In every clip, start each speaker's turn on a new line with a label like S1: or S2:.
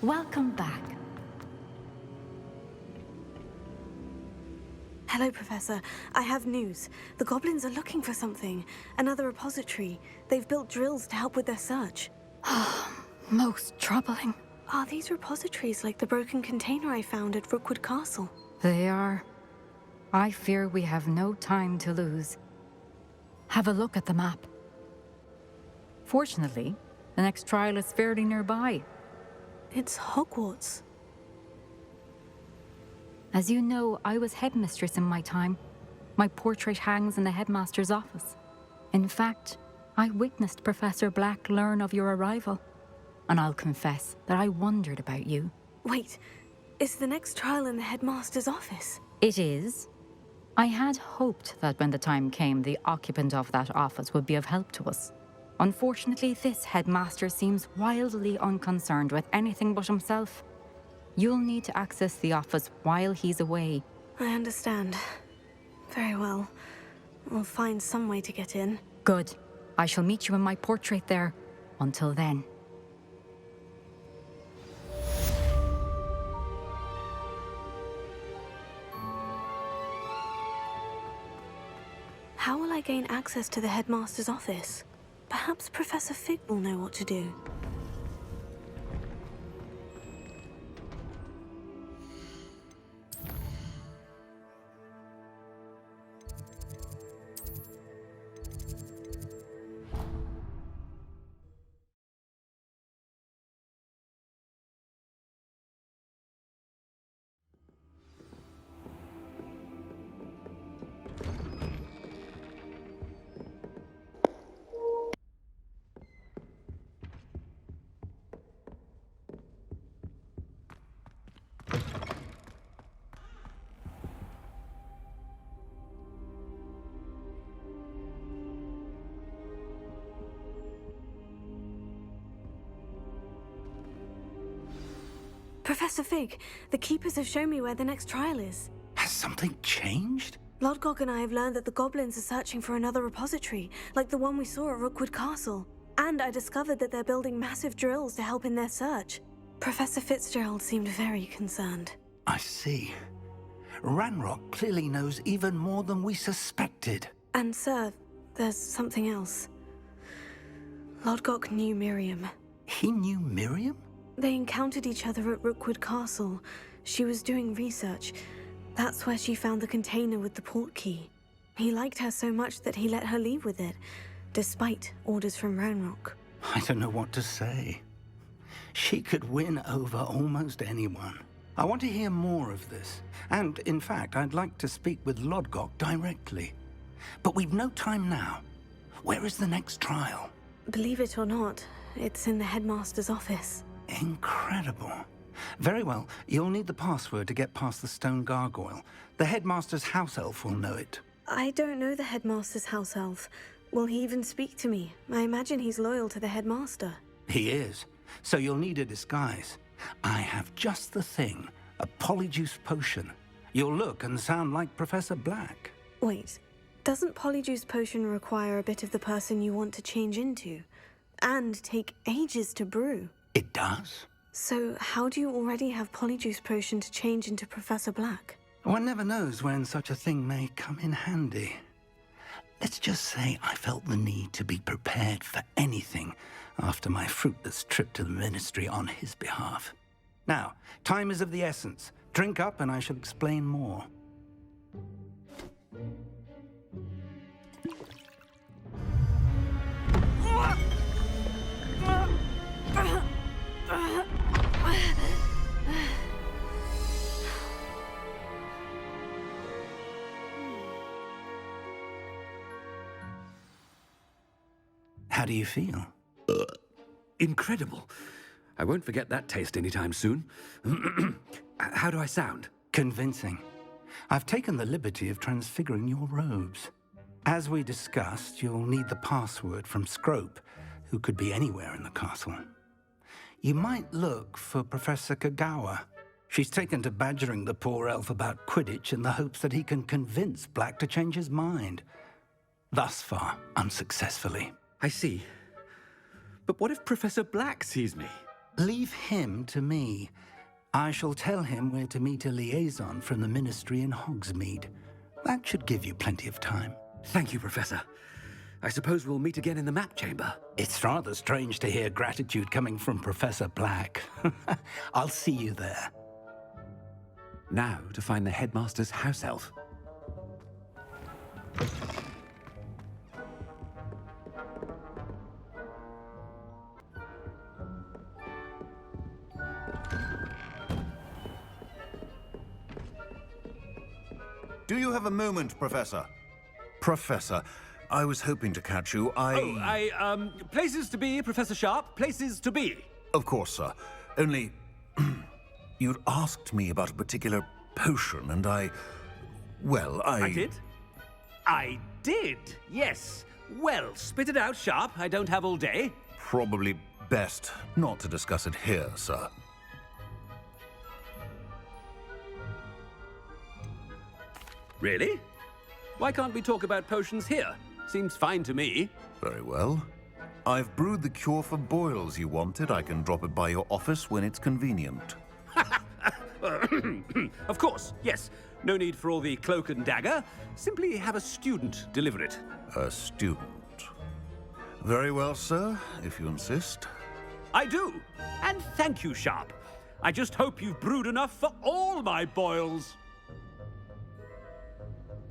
S1: Welcome back.
S2: Hello, Professor. I have news. The goblins are looking for something. Another repository. They've built drills to help with their search.
S1: Most troubling.
S2: Are these repositories like the broken container I found at Rookwood Castle?
S1: They are. I fear we have no time to lose. Have a look at the map. Fortunately, the next trial is fairly nearby.
S2: It's Hogwarts.
S1: As you know, I was headmistress in my time. My portrait hangs in the headmaster's office. In fact, I witnessed Professor Black learn of your arrival. And I'll confess that I wondered about you.
S2: Wait, is the next trial in the headmaster's office?
S1: It is. I had hoped that when the time came, the occupant of that office would be of help to us. Unfortunately, this headmaster seems wildly unconcerned with anything but himself. You'll need to access the office while he's away.
S2: I understand. Very well. We'll find some way to get in.
S1: Good. I shall meet you in my portrait there. Until then.
S2: How will I gain access to the headmaster's office? Perhaps Professor Fig will know what to do. Professor Fig, the Keepers have shown me where the next trial is.
S3: Has something changed?
S2: Lodgok and I have learned that the goblins are searching for another repository, like the one we saw at Rookwood Castle. And I discovered that they're building massive drills to help in their search. Professor Fitzgerald seemed very concerned.
S3: I see. Ranrock clearly knows even more than we suspected.
S2: And sir, there's something else. Lodgok knew Miriam.
S3: He knew Miriam?
S2: They encountered each other at Rookwood Castle. She was doing research. That's where she found the container with the port key. He liked her so much that he let her leave with it, despite orders from Ranrock.
S3: I don't know what to say. She could win over almost anyone. I want to hear more of this. And, in fact, I'd like to speak with Lodgok directly. But we've no time now. Where is the next trial?
S2: Believe it or not, it's in the headmaster's office.
S3: Incredible. Very well, you'll need the password to get past the stone gargoyle. The headmaster's house elf will know it.
S2: I don't know the headmaster's house elf. Will he even speak to me? I imagine he's loyal to the headmaster.
S3: He is. So you'll need a disguise. I have just the thing. A polyjuice potion. You'll look and sound like Professor Black.
S2: Wait, doesn't polyjuice potion require a bit of the person you want to change into? And take ages to brew?
S3: It does.
S2: So how do you already have polyjuice potion to change into Professor Black?
S3: One never knows when such a thing may come in handy. Let's just say I felt the need to be prepared for anything after my fruitless trip to the Ministry on his behalf. Now, time is of the essence. Drink up and I shall explain more. How do you feel?
S4: Incredible. I won't forget that taste anytime soon. How do I sound?
S3: Convincing. I've taken the liberty of transfiguring your robes. As we discussed, you'll need the password from Scrope, who could be anywhere in the castle. You might look for Professor Kagawa. She's taken to badgering the poor elf about Quidditch in the hopes that he can convince Black to change his mind. Thus far, unsuccessfully.
S4: I see. But what if Professor Black sees me?
S3: Leave him to me. I shall tell him where to meet a liaison from the Ministry in Hogsmeade. That should give you plenty of time.
S4: Thank you, Professor. I suppose we'll meet again in the map chamber.
S3: It's rather strange to hear gratitude coming from Professor Black. I'll see you there.
S4: Now to find the Headmaster's house elf.
S5: Do you have a moment, Professor? Professor, I was hoping to catch you.
S4: Places to be, Professor Sharp. Places to be.
S5: Of course, sir. Only... you'd asked me about a particular potion, and I
S4: did? I did, yes. Well, spit it out, Sharp. I don't have all day.
S5: Probably best not to discuss it here, sir.
S4: Really? Why can't we talk about potions here? Seems fine to me.
S5: Very well. I've brewed the cure for boils you wanted. I can drop it by your office when it's convenient.
S4: Of course, yes. No need for all the cloak and dagger. Simply have a student deliver it.
S5: A student. Very well, sir, if you insist.
S4: I do. And thank you, Sharp. I just hope you've brewed enough for all my boils.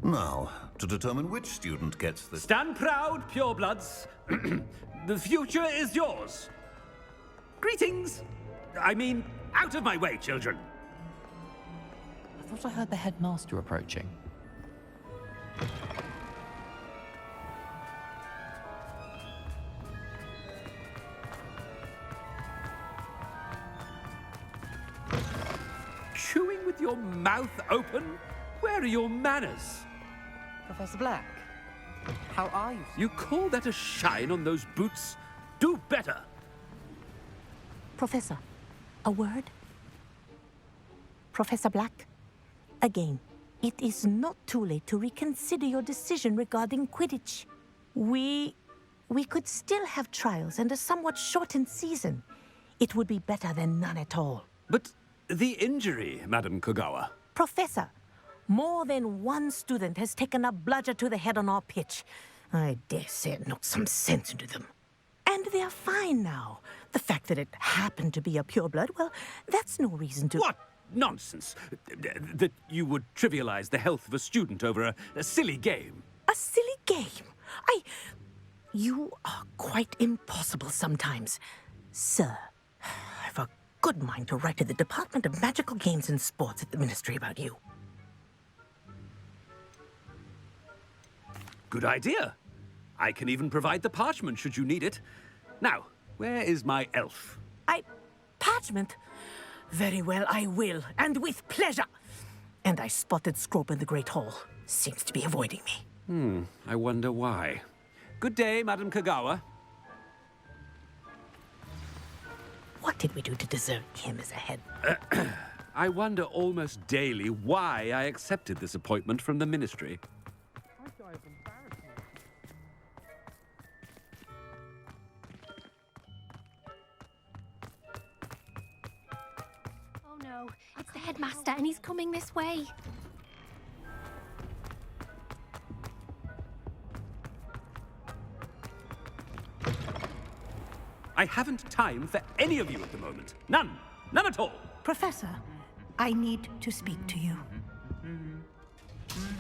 S5: Now, to determine which student gets the...
S4: Stand proud, purebloods. The future is yours. Greetings. I mean, out of my way, children.
S6: I thought I heard the headmaster approaching.
S4: Chewing with your mouth open? Where are your manners?
S6: Professor Black, how are you?
S4: You call that a shine on those boots? Do better.
S7: Professor, a word? Professor Black, again, it is not too late to reconsider your decision regarding Quidditch. We could still have trials and a somewhat shortened season. It would be better than none at all.
S4: But the injury, Madam Kogawa.
S7: Professor, more than one student has taken a bludger to the head on our pitch. I dare say it knocked some sense into them. And they're fine now. The fact that it happened to be a pureblood, well, that's no reason to...
S4: What nonsense! That you would trivialize the health of a student over a silly game.
S7: A silly game? You are quite impossible sometimes. Sir, I've a good mind to write to the Department of Magical Games and Sports at the Ministry about you.
S4: Good idea. I can even provide the parchment should you need it. Now, where is my elf?
S7: Parchment? Very well, I will, and with pleasure. And I spotted Scrope in the Great Hall. Seems to be avoiding me.
S4: I wonder why. Good day, Madam Kogawa.
S7: What did we do to deserve him as a head?
S4: I wonder almost daily why I accepted this appointment from the Ministry.
S8: Oh no, it's the headmaster and he's coming this way.
S4: I haven't time for any of you at the moment. None. None at all.
S9: Professor, I need to speak to you.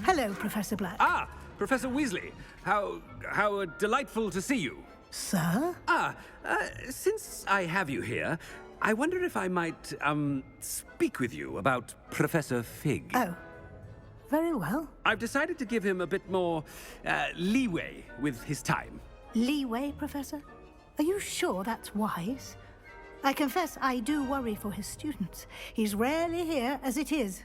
S9: Hello, Professor Black.
S4: Ah, Professor Weasley. How delightful to see you.
S9: Sir?
S4: Since I have you here, I wonder if I might, speak with you about Professor Fig.
S9: Oh, very well.
S4: I've decided to give him a bit more, leeway with his time.
S9: Leeway, Professor? Are you sure that's wise? I confess I do worry for his students. He's rarely here as it is.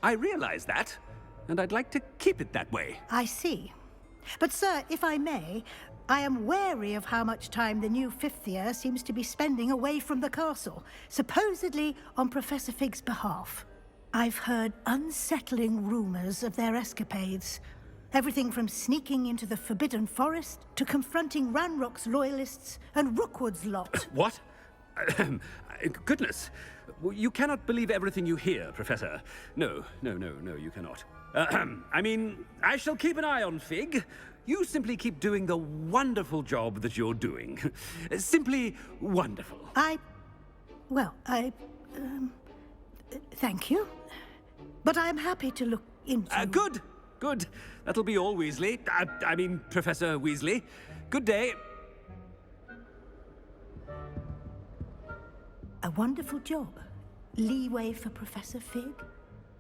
S4: I realize that, and I'd like to keep it that way.
S9: I see. But, sir, if I may, I am wary of how much time the new fifth year seems to be spending away from the castle, supposedly on Professor Fig's behalf. I've heard unsettling rumors of their escapades. Everything from sneaking into the Forbidden Forest to confronting Ranrock's loyalists and Rookwood's lot.
S4: What? Goodness. You cannot believe everything you hear, Professor. No, you cannot. I mean, I shall keep an eye on Fig. You simply keep doing the wonderful job that you're doing. Simply wonderful.
S9: Thank you. But I'm happy to look into...
S4: Good. That'll be all, Weasley. I mean, Professor Weasley. Good day.
S9: A wonderful job. Leeway for Professor Fig.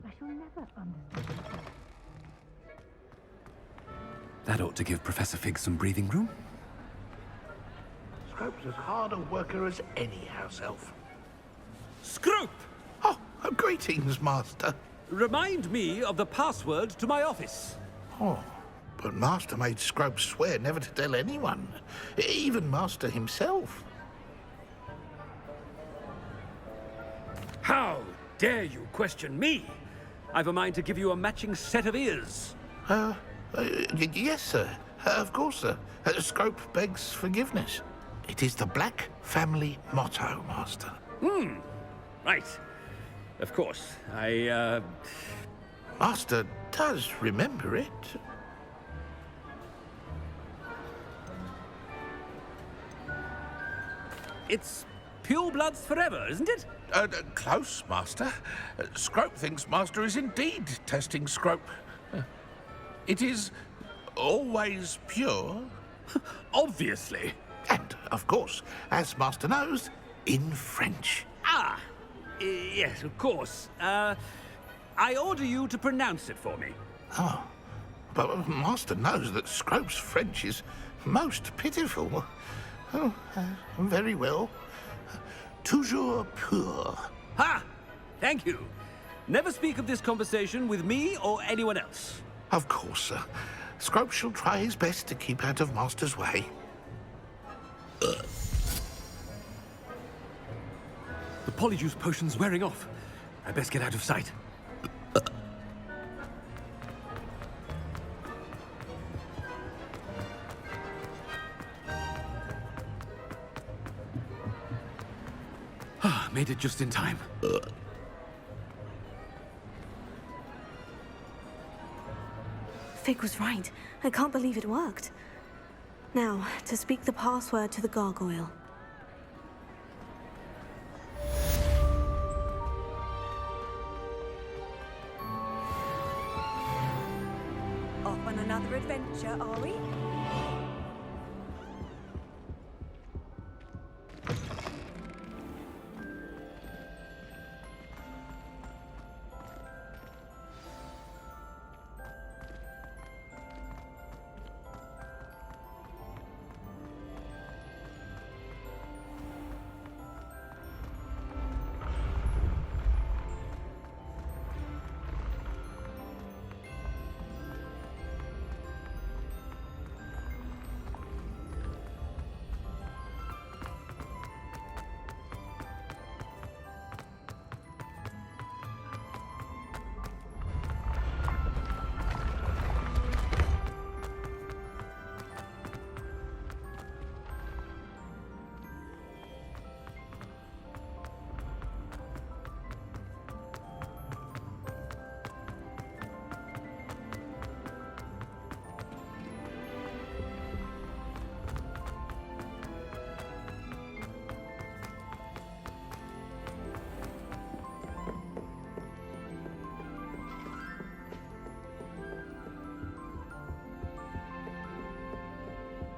S9: I shall never understand.
S4: That ought to give Professor Fig some breathing room.
S10: Scrope's as hard a worker as any house elf.
S4: Scrope!
S10: Oh, greetings, Master.
S4: Remind me of the password to my office.
S10: Oh, but Master made Scrope swear never to tell anyone, even Master himself.
S4: How dare you question me? I've a mind to give you a matching set of ears.
S10: Yes, sir. Of course, sir. Scrope begs forgiveness. It is the Black family motto, Master.
S4: Right. Of course.
S10: Master does remember it.
S4: It's purebloods forever, isn't it?
S10: Close, Master. Scrope thinks Master is indeed testing Scrope. It is always pure.
S4: Obviously.
S10: And, of course, as Master knows, in French.
S4: Yes, of course. I order you to pronounce it for me.
S10: Oh, but Master knows that Scrope's French is most pitiful. Oh, very well. Toujours pur.
S4: Ha! Thank you. Never speak of this conversation with me or anyone else.
S10: Of course, sir. Scrope shall try his best to keep out of Master's way.
S4: The polyjuice potion's wearing off. I best get out of sight. Made it just in time.
S2: Fig was right. I can't believe it worked. Now, to speak the password to the gargoyle.
S11: Off on another adventure, are we?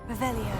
S11: Revelio.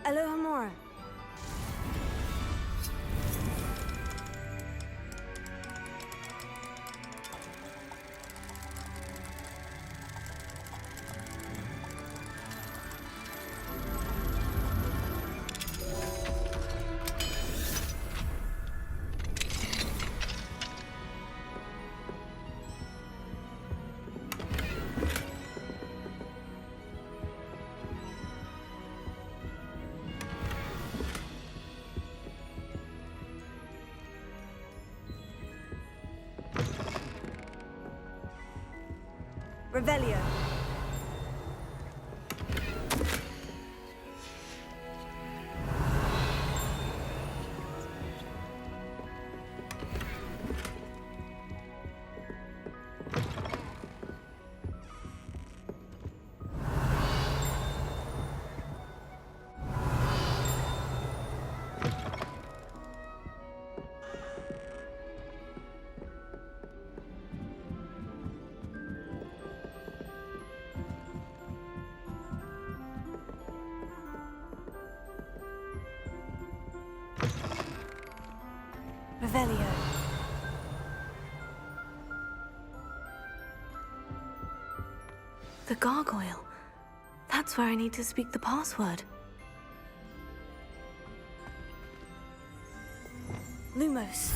S11: Alohomora. Revelio. Revelio.
S2: The gargoyle. That's where I need to speak the password.
S11: Lumos.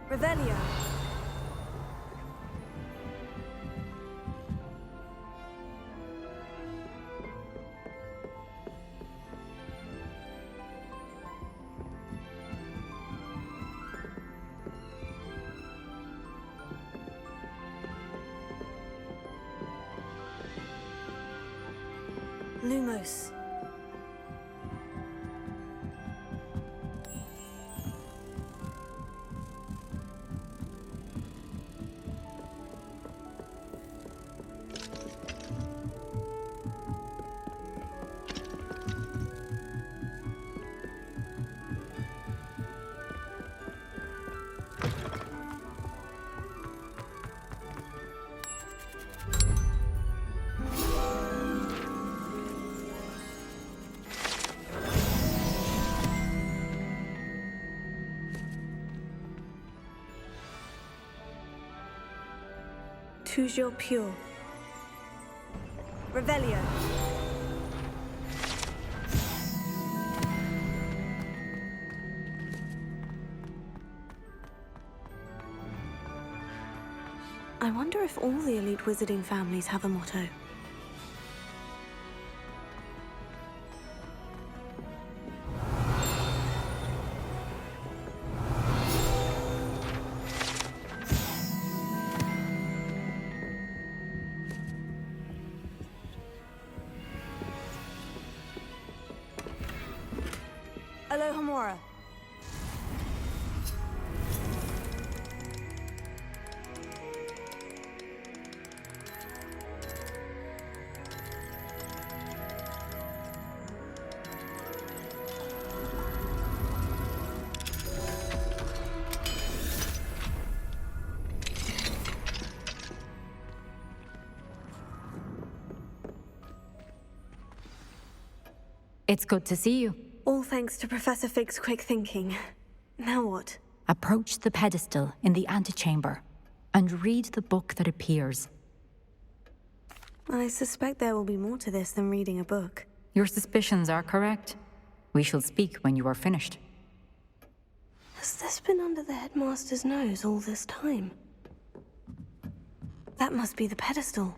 S11: Revelio. Lumos.
S2: Toujours pure.
S11: Revelio.
S2: I wonder if all the elite wizarding families have a motto.
S11: Alohomora.
S1: It's good to see you.
S2: All thanks to Professor Fig's quick thinking. Now what?
S1: Approach the pedestal in the antechamber and read the book that appears.
S2: I suspect there will be more to this than reading a book.
S1: Your suspicions are correct. We shall speak when you are finished.
S2: Has this been under the headmaster's nose all this time? That must be the pedestal.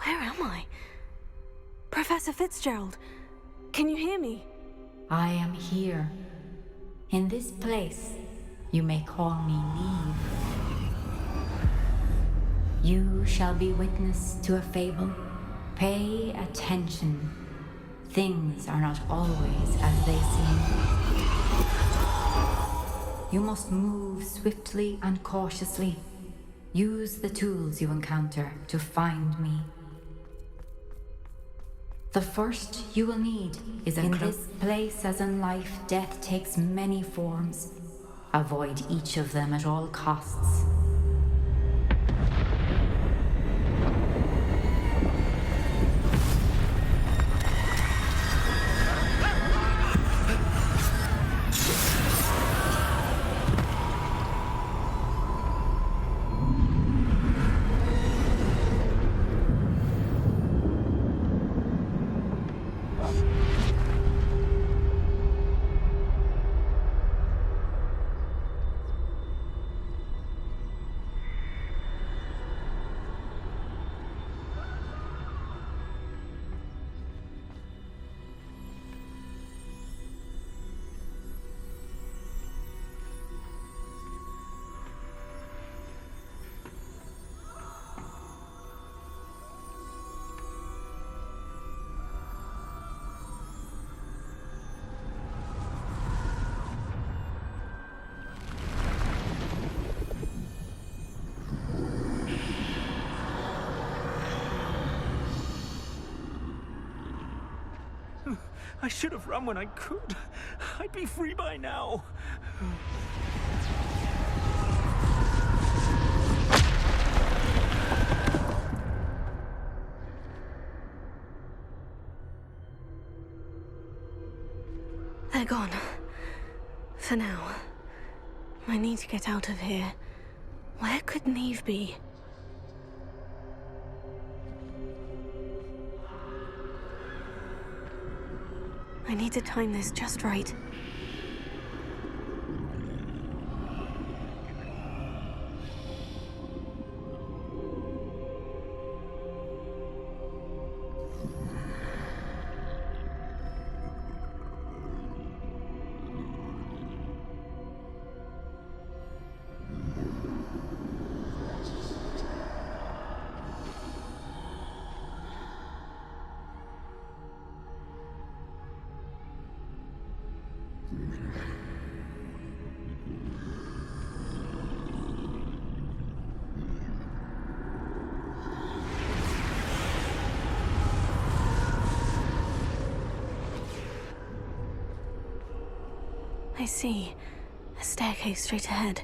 S2: Where am I? Professor Fitzgerald, can you hear me?
S1: I am here. In this place, you may call me Niamh. You shall be witness to a fable. Pay attention. Things are not always as they seem. You must move swiftly and cautiously. Use the tools you encounter to find me. The first you will need is in this place, as in life, death takes many forms. Avoid each of them at all costs.
S12: I should have run when I could. I'd be free by now.
S2: They're gone. For now. I need to get out of here. Where could Niamh be? I need to time this just right. I see. A staircase straight ahead.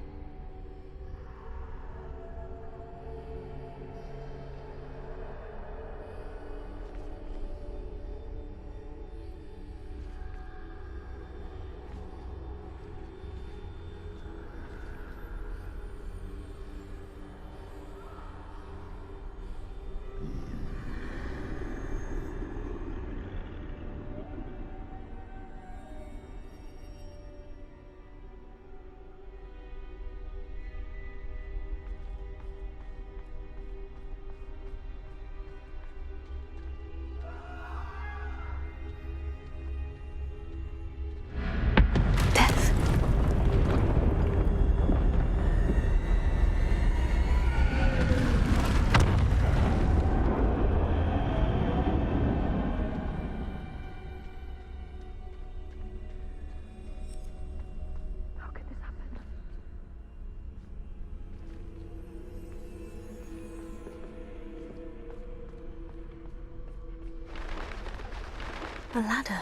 S2: A ladder.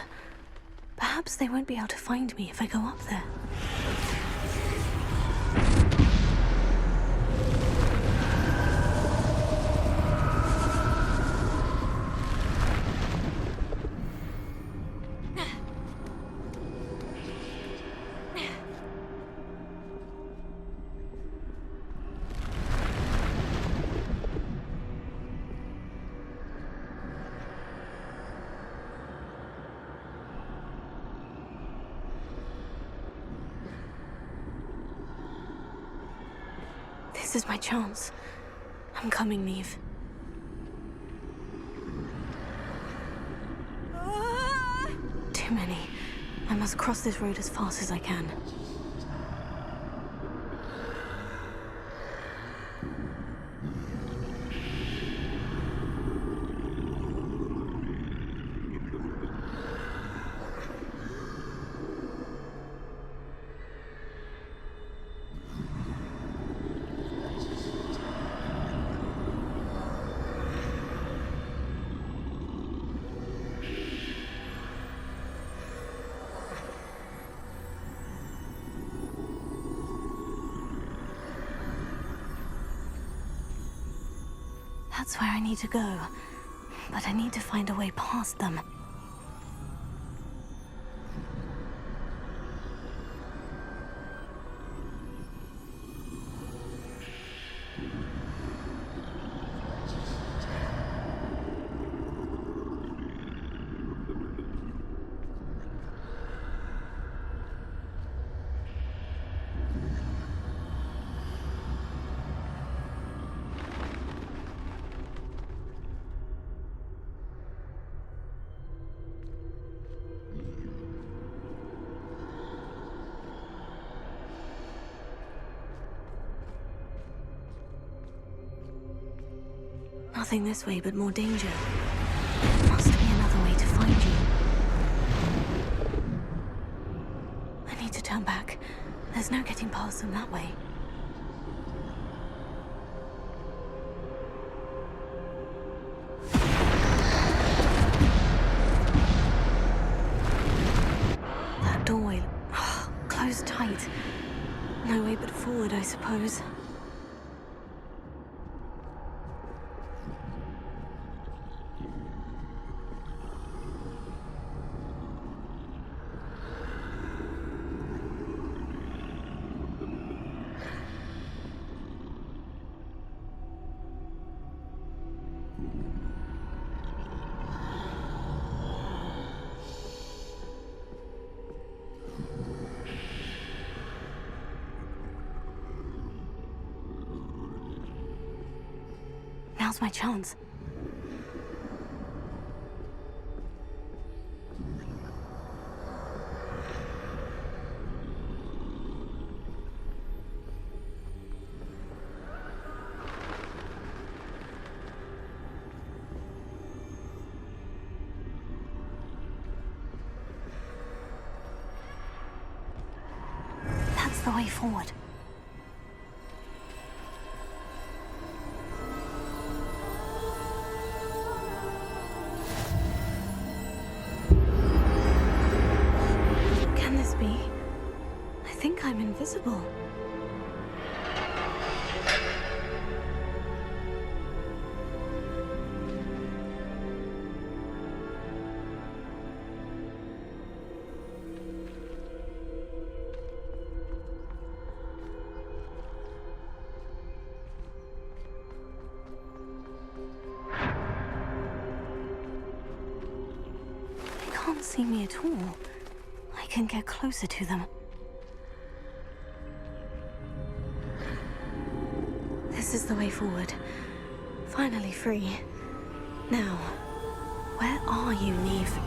S2: Perhaps they won't be able to find me if I go up there. This is my chance. I'm coming, Niamh. Too many. I must cross this road as fast as I can. That's where I need to go, but I need to find a way past them. Nothing this way, but more danger. Must be another way to find you. I need to turn back. There's no getting past them that way. I suppose. Now's my chance. That's the way forward. Can this be? I think I'm invisible. They can't see me at all. I can get closer to them. This is the way forward. Finally free. Now, where are you, Niamh?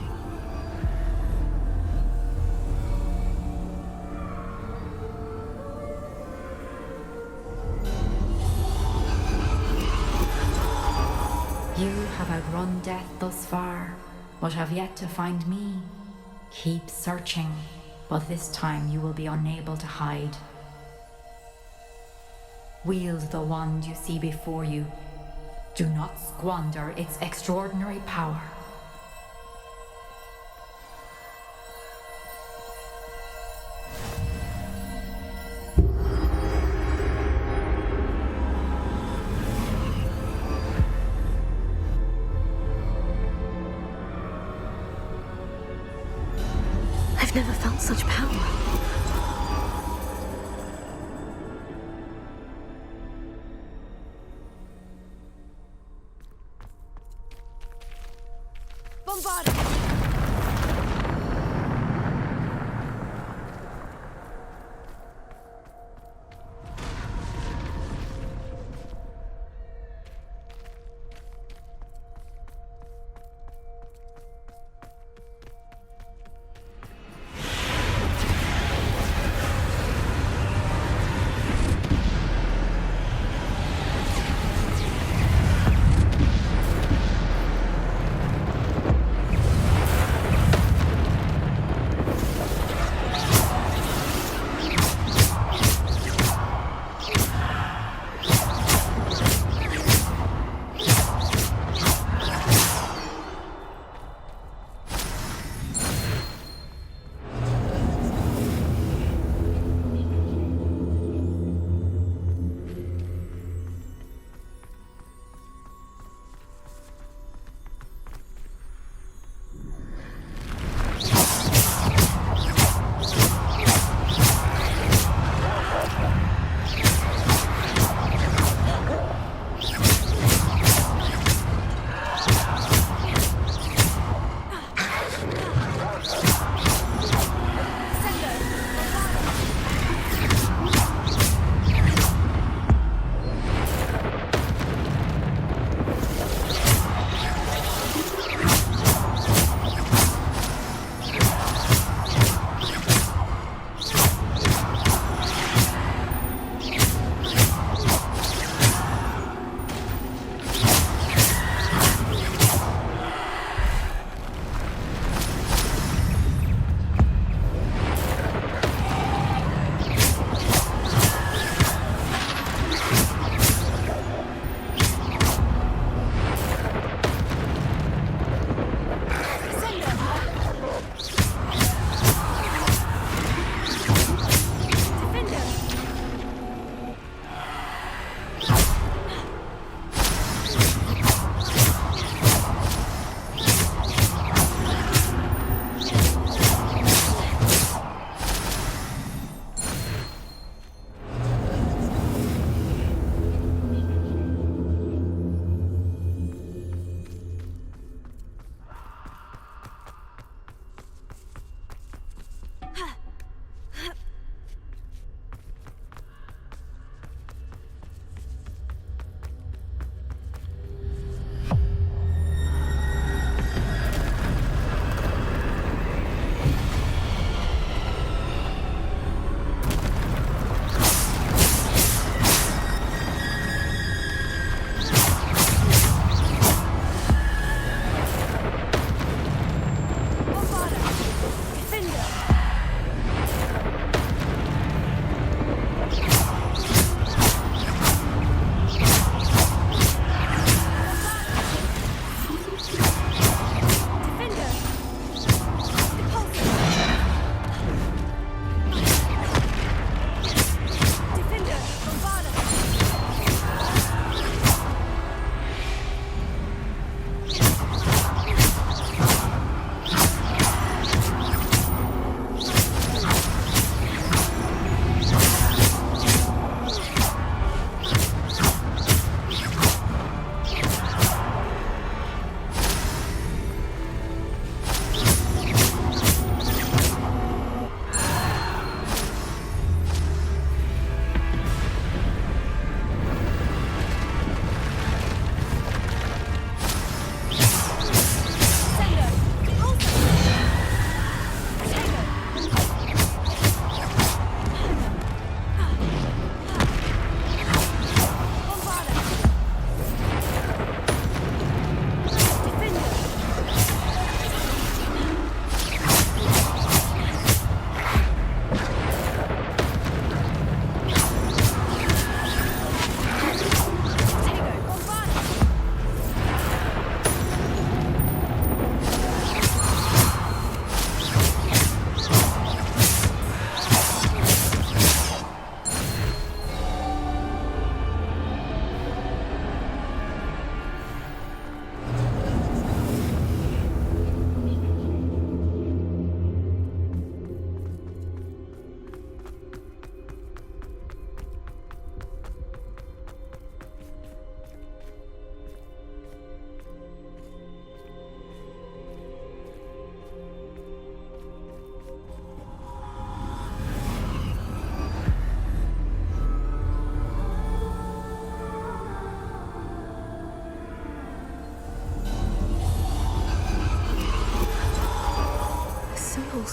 S1: You have outrun death thus far, but have yet to find me. Keep searching, but this time you will be unable to hide. Wield the wand you see before you. Do not squander its extraordinary power.
S2: I've never felt such power.
S11: Bombard!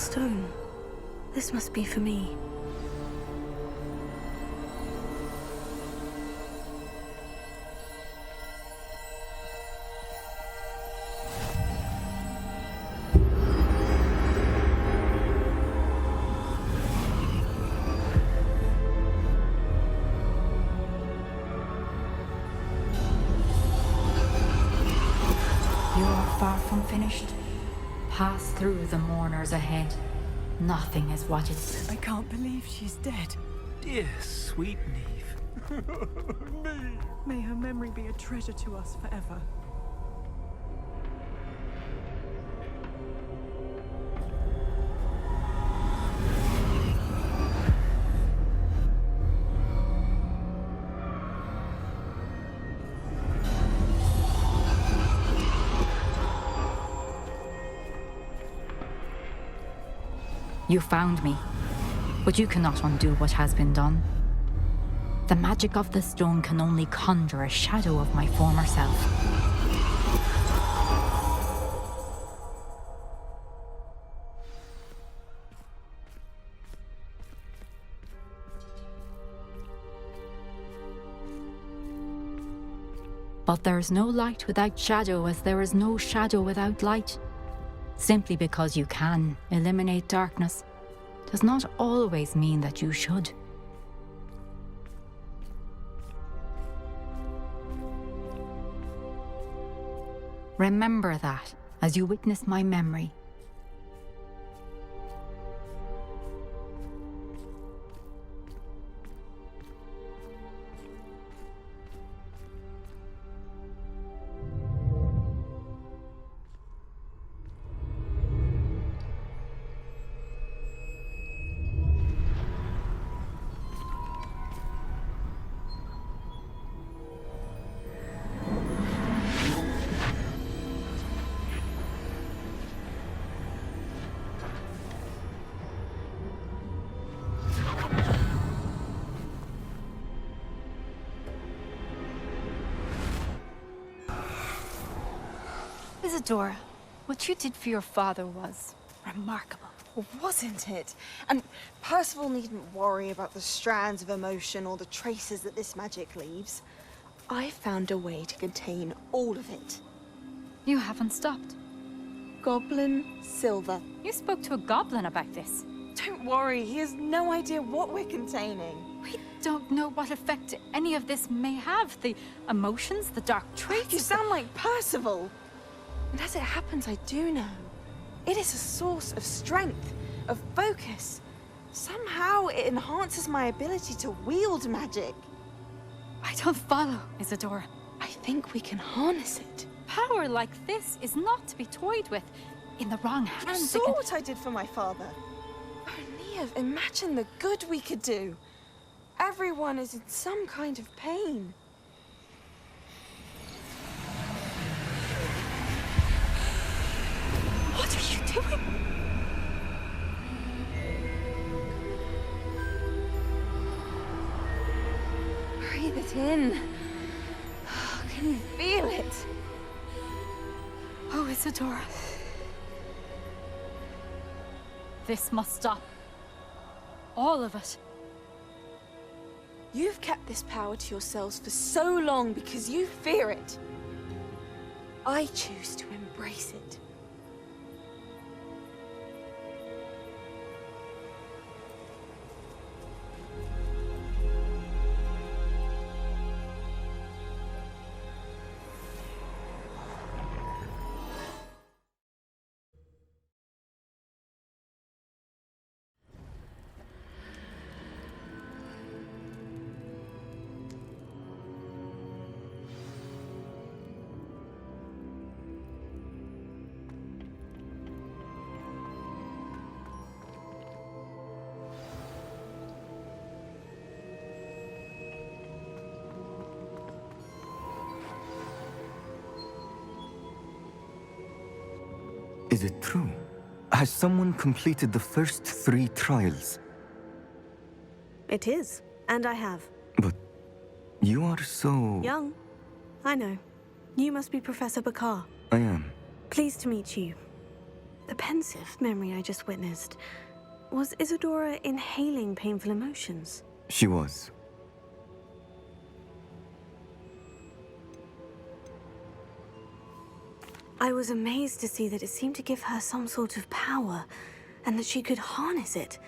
S2: stone. This must be for me.
S1: You are far from finished. Pass through the mourners ahead. Nothing is what it is.
S11: I can't believe she's dead.
S12: Dear, sweet Niamh.
S11: May her memory be a treasure to us forever.
S1: You found me, but you cannot undo what has been done. The magic of the stone can only conjure a shadow of my former self. But there is no light without shadow, as there is no shadow without light. Simply because you can eliminate darkness does not always mean that you should. Remember that as you witness my memory.
S13: Isadora, what you did for your father was remarkable.
S14: Well, wasn't it? And Percival needn't worry about the strands of emotion or the traces that this magic leaves. I found a way to contain all of it.
S13: You haven't stopped.
S14: Goblin silver.
S13: You spoke to a goblin about this.
S14: Don't worry, he has no idea what we're containing.
S13: We don't know what effect any of this may have. The emotions, the dark traits.
S14: You sound like Percival. And as it happens, I do know. It is a source of strength, of focus. Somehow it enhances my ability to wield magic.
S13: I don't follow, Isadora.
S14: I think we can harness it.
S13: Power like this is not to be toyed with. In the wrong hands,
S14: You saw what I did for my father. Oh, Niamh, imagine the good we could do. Everyone is in some kind of pain.
S13: What are you doing?
S14: Breathe it in. Can you feel it?
S13: Oh, Isadora. This must stop. All of it.
S14: You've kept this power to yourselves for so long because you fear it. I choose to embrace it.
S15: Is it true? Has someone completed the first 3 trials?
S2: It is, and I have.
S15: But you are so...
S2: Young. I know. You must be Professor Bakar.
S15: I am.
S2: Pleased to meet you. The pensive memory I just witnessed. Was Isadora inhaling painful emotions?
S15: She was.
S2: I was amazed to see that it seemed to give her some sort of power, and that she could harness it.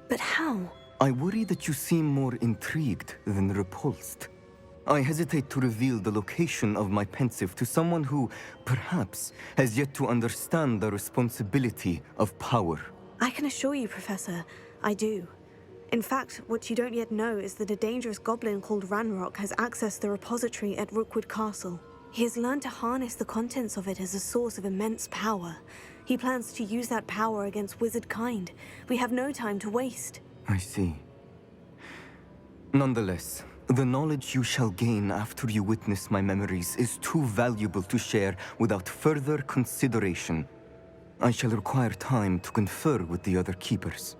S2: But how?
S15: I worry that you seem more intrigued than repulsed. I hesitate to reveal the location of my pensive to someone who, perhaps, has yet to understand the responsibility of power.
S2: I can assure you, Professor, I do. In fact, what you don't yet know is that a dangerous goblin called Ranrock has accessed the repository at Rookwood Castle. He has learned to harness the contents of it as a source of immense power. He plans to use that power against wizard kind. We have no time to waste.
S15: I see. Nonetheless, the knowledge you shall gain after you witness my memories is too valuable to share without further consideration. I shall require time to confer with the other keepers.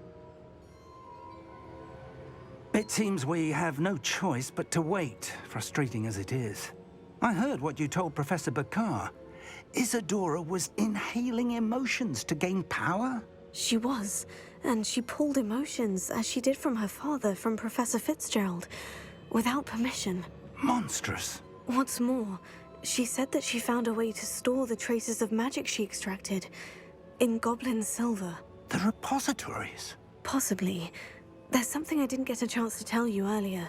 S3: It seems we have no choice but to wait, frustrating as it is. I heard what you told Professor Bakar. Isadora was inhaling emotions to gain power?
S2: She was, and she pulled emotions, as she did from her father, from Professor Fitzgerald, without permission.
S3: Monstrous.
S2: What's more, she said that she found a way to store the traces of magic she extracted in goblin silver.
S3: The repositories?
S2: Possibly. There's something I didn't get a chance to tell you earlier.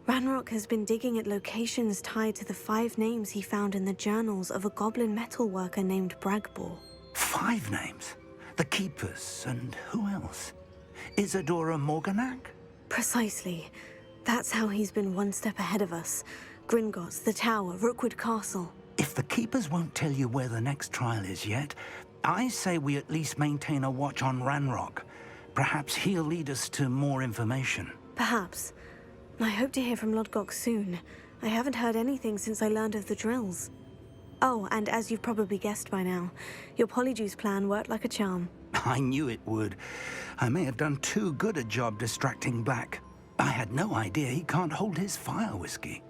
S2: Ranrock has been digging at locations tied to the 5 names he found in the journals of a goblin metalworker named Bragbor.
S3: 5 names? The Keepers, and who else? Isadora Morganac?
S2: Precisely. That's how he's been one step ahead of us. Gringotts, the Tower, Rookwood Castle.
S3: If the Keepers won't tell you where the next trial is yet, I say we at least maintain a watch on Ranrock. Perhaps he'll lead us to more information.
S2: Perhaps. I hope to hear from Lodgok soon. I haven't heard anything since I learned of the drills. Oh, and as you've probably guessed by now, your Polyjuice plan worked like a charm.
S3: I knew it would. I may have done too good a job distracting Black. I had no idea he can't hold his fire whiskey.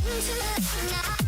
S16: Into the